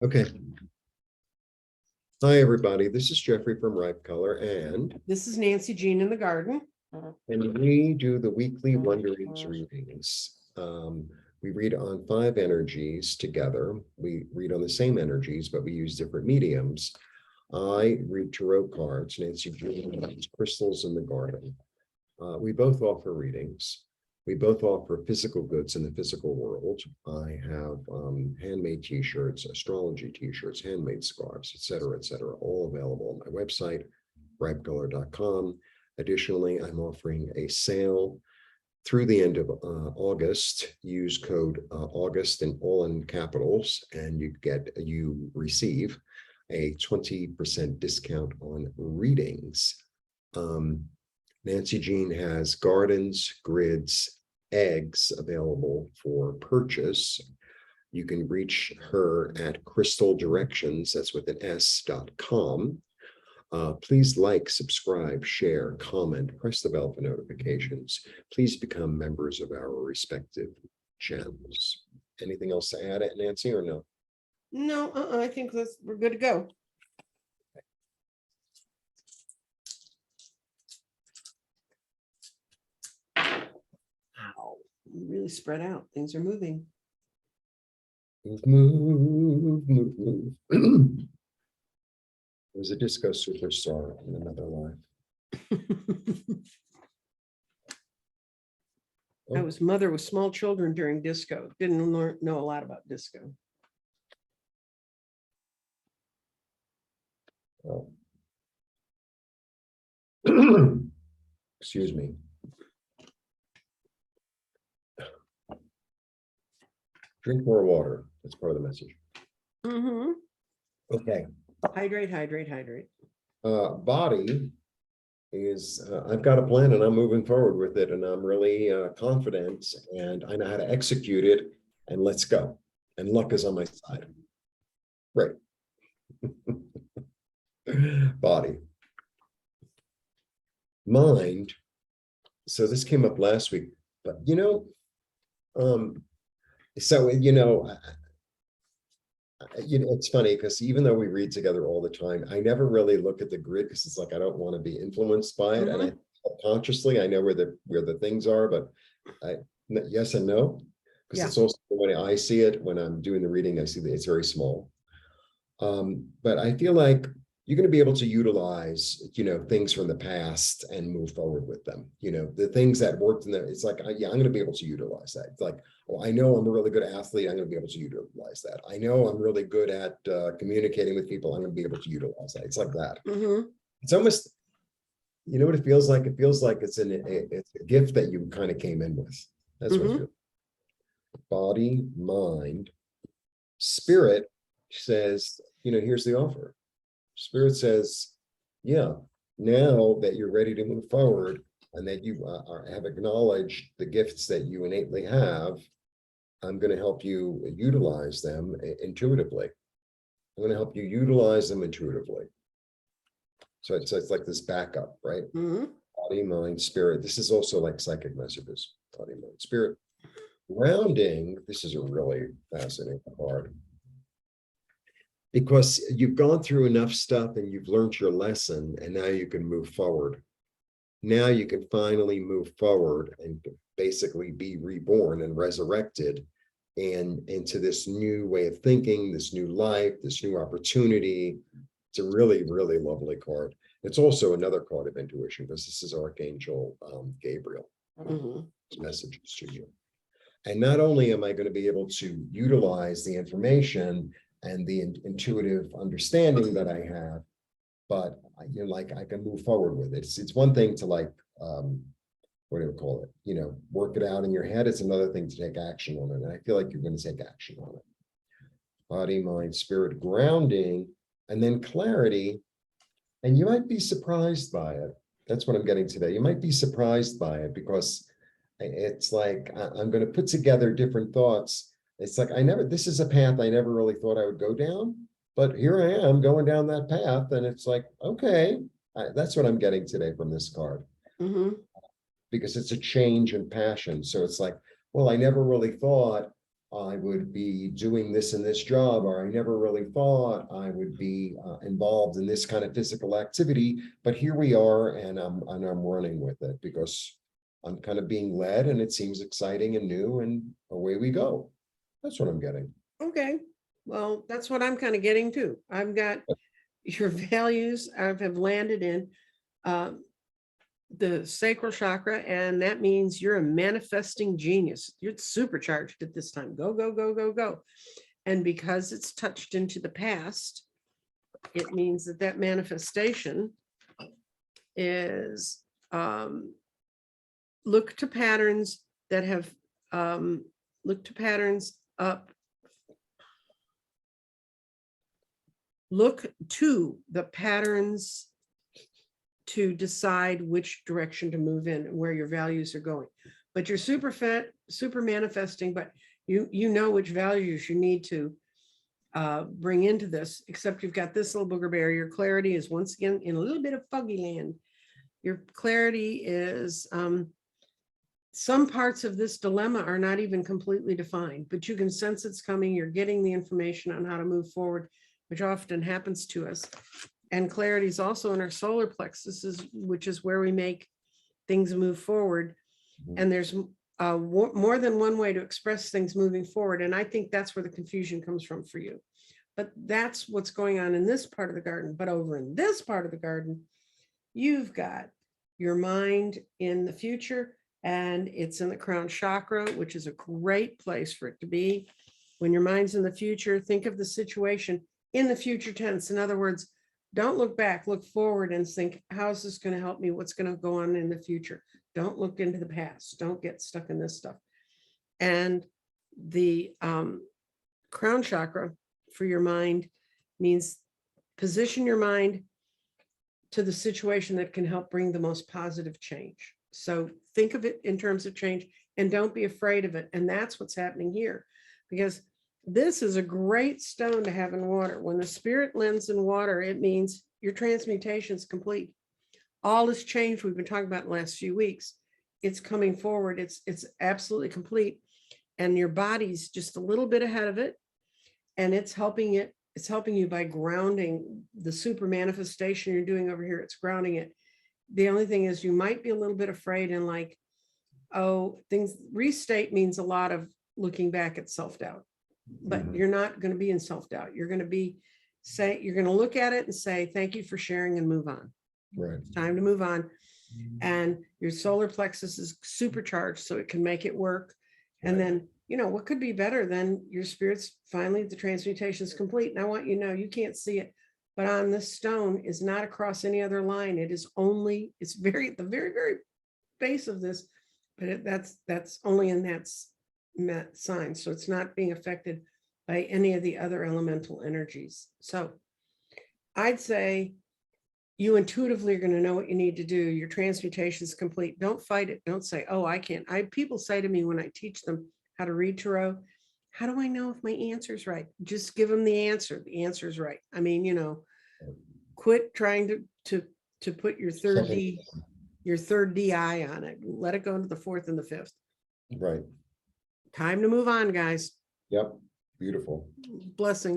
Okay. Hi, everybody. This is Jeffrey from Ripecolor, and This is Nancy Jean in the garden. we do the weekly Wonderings readings. We read on 5 energies together. We read on the same energies, but we use different mediums. I read tarot cards. Nancy Jean reads crystals in the garden. We both offer readings. We both offer physical goods in the physical world. I have handmade t-shirts, astrology t-shirts, handmade scarves, et cetera, all available on my website, ripecolor.com. Additionally, I'm offering a sale through the end of August. Use code August in all in capitals, and you receive a 20% discount on readings. Nancy Jean has gardens, grids, eggs available for purchase. You can reach her at crystaldirections, that's with an S.com. Please like, subscribe, share, comment, press the bell for notifications. Please become members of our respective channels. Anything else to add, Nancy, or no? No, I think we're good to go. Wow, really spread out. Things are moving. Move. There was a disco superstar in another life. I was mother with small children during disco. Didn't know a lot about disco. Oh. Excuse me. Drink more water. That's part of the message. Mm-hmm. Okay. Hydrate, hydrate, hydrate. Body is, I've got a plan and I'm moving forward with it, and I'm really confident, and I know how to execute it, and let's go. And luck is on my side. Right. Body. Mind. So this came up last week, but it's funny because even though we read together all the time, I never really look at the grid because it's like I don't want to be influenced by it, and I consciously I know where the things are, but yes and no, because it's also when I see it when I'm doing the reading, I see that it's very small. But I feel like you're going to be able to utilize, things from the past and move forward with them. The things that worked in there, it's like, yeah, I'm going to be able to utilize that. It's like, oh, I know I'm a really good athlete. I'm going to be able to utilize that. I know I'm really good at communicating with people. I'm going to be able to utilize that. It's like that. It's almost, you know what it feels like? It feels like it's a gift that you kind of came in with. That's what it feels. Body, mind, spirit says, here's the offer. Spirit says, yeah, now that you're ready to move forward and that you have acknowledged the gifts that you innately have, I'm going to help you utilize them intuitively. I'm going to help you utilize them intuitively. So it's like this backup, right? Body, mind, spirit. This is also like psychic messages. Body, mind, spirit. Grounding. This is a really fascinating part, because you've gone through enough stuff and you've learned your lesson, and now you can move forward. Now you can finally move forward and basically be reborn and resurrected and into this new way of thinking, this new life, this new opportunity. It's a really, really lovely card. It's also another card of intuition, because this is Archangel Gabriel. Messages to you. And not only am I going to be able to utilize the information and the intuitive understanding that I have, but I can move forward with it. It's one thing to what do you call it? Work it out in your head. It's another thing to take action on it. And I feel like you're going to take action on it. Body, mind, spirit, grounding, and then clarity. And you might be surprised by it. That's what I'm getting today. You might be surprised by it, because it's like I'm going to put together different thoughts. It's like this is a path I never really thought I would go down, but here I am going down that path, and it's like, okay, that's what I'm getting today from this card. Because it's a change in passion. So it's like, well, I never really thought I would be doing this in this job, or I never really thought I would be involved in this kind of physical activity, but here we are, and I'm running with it because I'm kind of being led, and it seems exciting and new, and away we go. That's what I'm getting. Okay, well, that's what I'm kind of getting to. I've got your values. Have landed in the sacral chakra, and that means you're a manifesting genius. You're supercharged at this time. Go, go, go, go, go. And because it's touched into the past, it means that that manifestation is look to patterns that have look to patterns up. Look to the patterns to decide which direction to move in and where your values are going. But you're super manifesting, but you know which values you need to bring into this, except you've got this little booger bear. Your clarity is once again in a little bit of foggy land. Your clarity is some parts of this dilemma are not even completely defined, but you can sense it's coming. You're getting the information on how to move forward, which often happens to us. And clarity is also in our solar plexus, which is where we make things move forward. And there's more than one way to express things moving forward. And I think that's where the confusion comes from for you. But that's what's going on in this part of the garden. But over in this part of the garden, you've got your mind in the future, and it's in the crown chakra, which is a great place for it to be. When your mind's in the future, think of the situation in the future tense. In other words, don't look back, look forward and think, how is this going to help me? What's going to go on in the future? Don't look into the past. Don't get stuck in this stuff. And the crown chakra for your mind means position your mind to the situation that can help bring the most positive change. So think of it in terms of change and don't be afraid of it. And that's what's happening here, because this is a great stone to have in water. When the spirit lends in water, it means your transmutation is complete. All this change we've been talking about in the last few weeks, it's coming forward. It's absolutely complete. And your body's just a little bit ahead of it. And it's helping you by grounding the super manifestation you're doing over here. It's grounding it. The only thing is you might be a little bit afraid and like, oh, things restate means a lot of looking back at self-doubt. But you're not going to be in self-doubt. You're going to look at it and say, thank you for sharing and move on. Right. It's time to move on. And your solar plexus is supercharged so it can make it work. And then, what could be better than your spirit's finally, the transmutation is complete. And I want you to know, you can't see it, but on this stone is not across any other line. It is only, it's the very, very base of this, but that's only in that sign. So it's not being affected by any of the other elemental energies. So I'd say you intuitively are going to know what you need to do. Your transmutation is complete. Don't fight it. Don't say, oh, I can't. People say to me when I teach them how to read tarot, how do I know if my answer's right? Just give them the answer. The answer is right. I mean, quit trying to put your third DI on it. Let it go to the fourth and the fifth. Right. Time to move on, guys. Yep. Beautiful. Blessings.